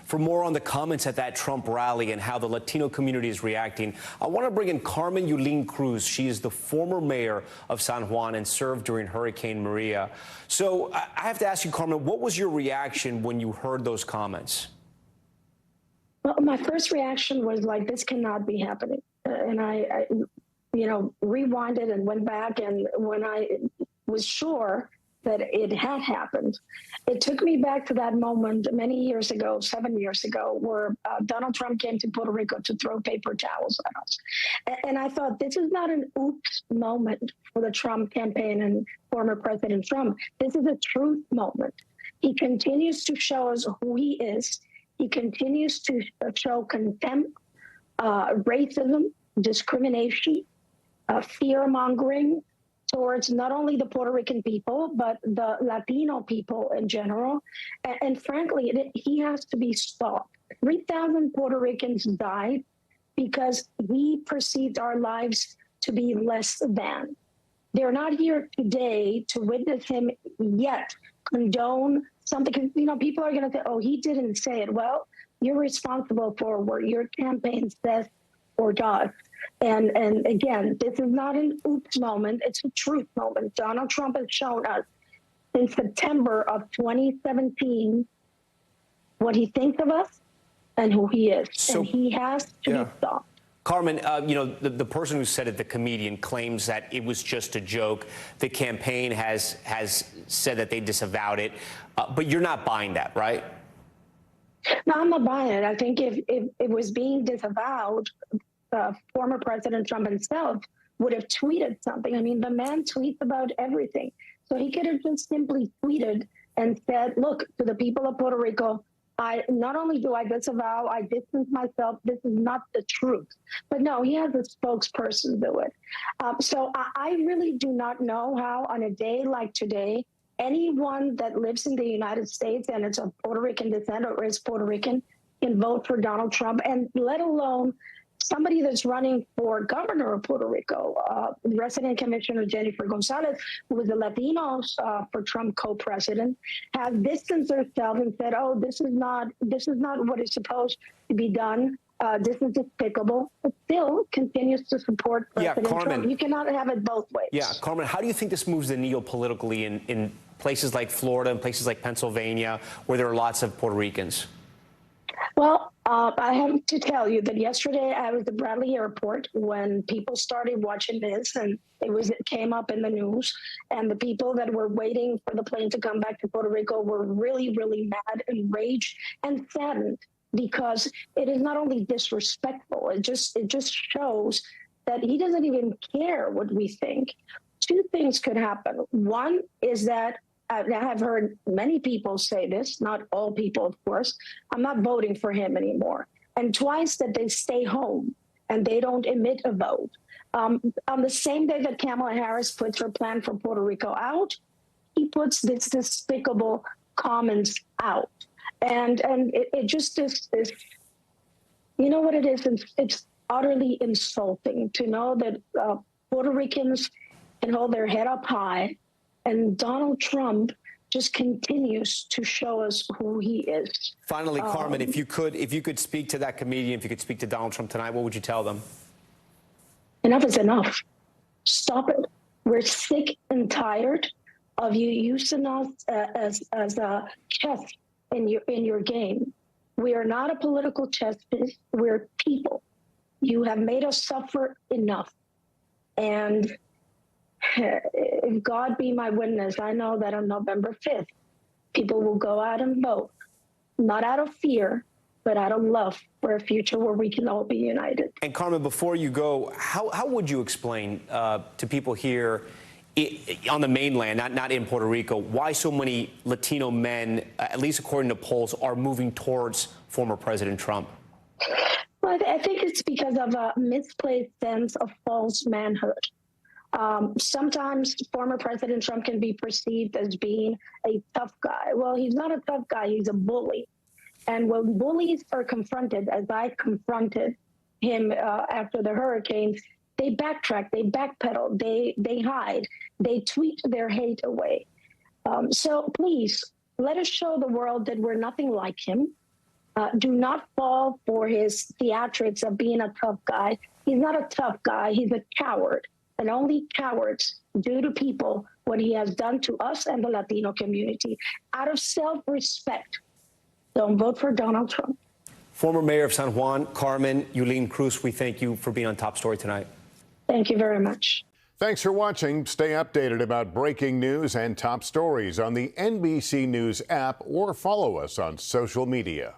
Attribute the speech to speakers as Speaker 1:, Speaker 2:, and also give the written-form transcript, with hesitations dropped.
Speaker 1: For more on the comments at that Trump rally and how the Latino community is reacting, I want to bring in Carmen Yulin Cruz. She is the former mayor of San Juan and served during Hurricane Maria. So I have to ask you, Carmen, what was your reaction when you heard those comments?
Speaker 2: Well, my first reaction was like, this cannot be happening. And I rewinded and went back. And when I was sure that it had happened, it took me back to that moment many years ago, 7 years ago, where Donald Trump came to Puerto Rico to throw paper towels at us. And I thought, this is not an oops moment for the Trump campaign and former President Trump. This is a truth moment. He continues to show us who he is. He continues to show contempt, racism, discrimination, fear-mongering towards not only the Puerto Rican people, but the Latino people in general. And frankly, he has to be stopped. 3,000 Puerto Ricans died because we perceived our lives to be less than. They're not here today to witness him yet condone something. Because, people are going to say, oh, he didn't say it. Well, you're responsible for what your campaign says or does. And again, this is not an oops moment. It's a truth moment. Donald Trump has shown us in September of 2017 what he thinks of us and who he is. So, and he has to be stopped.
Speaker 1: Carmen, the person who said it, the comedian, claims that it was just a joke. The campaign has said that they disavowed it. But you're not buying that, right?
Speaker 2: No, I'm not buying it. I think if it was being disavowed, former President Trump himself would have tweeted something. I mean, the man tweets about everything. So he could have just simply tweeted and said, look, to the people of Puerto Rico, not only do I disavow, I distance myself. This is not the truth. But no, he has a spokesperson do it. So I really do not know how, on a day like today, anyone that lives in the United States and is of Puerto Rican descent or is Puerto Rican can vote for Donald Trump, and let alone somebody that's running for governor of Puerto Rico. Resident Commissioner Jennifer Gonzalez, who was the Latinos for Trump co-president, has distanced herself and said, "Oh, this is not what is supposed to be done. This is despicable," but still continues to support President Trump. You cannot have it both ways.
Speaker 1: Yeah, Carmen, how do you think this moves the needle politically in places like Florida and places like Pennsylvania, where there are lots of Puerto Ricans?
Speaker 2: Well, I have to tell you that yesterday I was at Bradley Airport when people started watching this, and it came up in the news, and the people that were waiting for the plane to come back to Puerto Rico were really, really mad, enraged, and saddened, because it is not only disrespectful, it just shows that he doesn't even care what we think. Two things could happen. One is that I have heard many people say this, not all people, of course, I'm not voting for him anymore. And twice that they stay home and they don't emit a vote. On the same day that Kamala Harris puts her plan for Puerto Rico out, he puts this despicable comments out. And it just is, you know what it is? It's utterly insulting to know that Puerto Ricans can hold their head up high, and Donald Trump just continues to show us who he is.
Speaker 1: Finally, Carmen, if you could speak to that comedian, if you could speak to Donald Trump tonight, what would you tell them?
Speaker 2: Enough is enough. Stop it. We're sick and tired of you using us as a chess in your game. We are not a political chess piece. We're people. You have made us suffer enough. And if God be my witness, I know that on November 5th, people will go out and vote, not out of fear, but out of love for a future where we can all be united.
Speaker 1: And Carmen, before you go, how would you explain to people here on the mainland, not in Puerto Rico, why so many Latino men, at least according to polls, are moving towards former President Trump?
Speaker 2: Well, I think it's because of a misplaced sense of false manhood. Sometimes former President Trump can be perceived as being a tough guy. Well, he's not a tough guy, he's a bully. And when bullies are confronted, as I confronted him after the hurricanes, they backtrack, they backpedal, they hide, they tweet their hate away. So please, let us show the world that we're nothing like him. Do not fall for his theatrics of being a tough guy. He's not a tough guy. He's a coward. And only cowards do to people what he has done to us and the Latino community. Out of self-respect, don't vote for Donald Trump.
Speaker 1: Former Mayor of San Juan, Carmen Yulin Cruz, we thank you for being on Top Story tonight.
Speaker 2: Thank you very much.
Speaker 3: Thanks for watching. Stay updated about breaking news and top stories on the NBC News app or follow us on social media.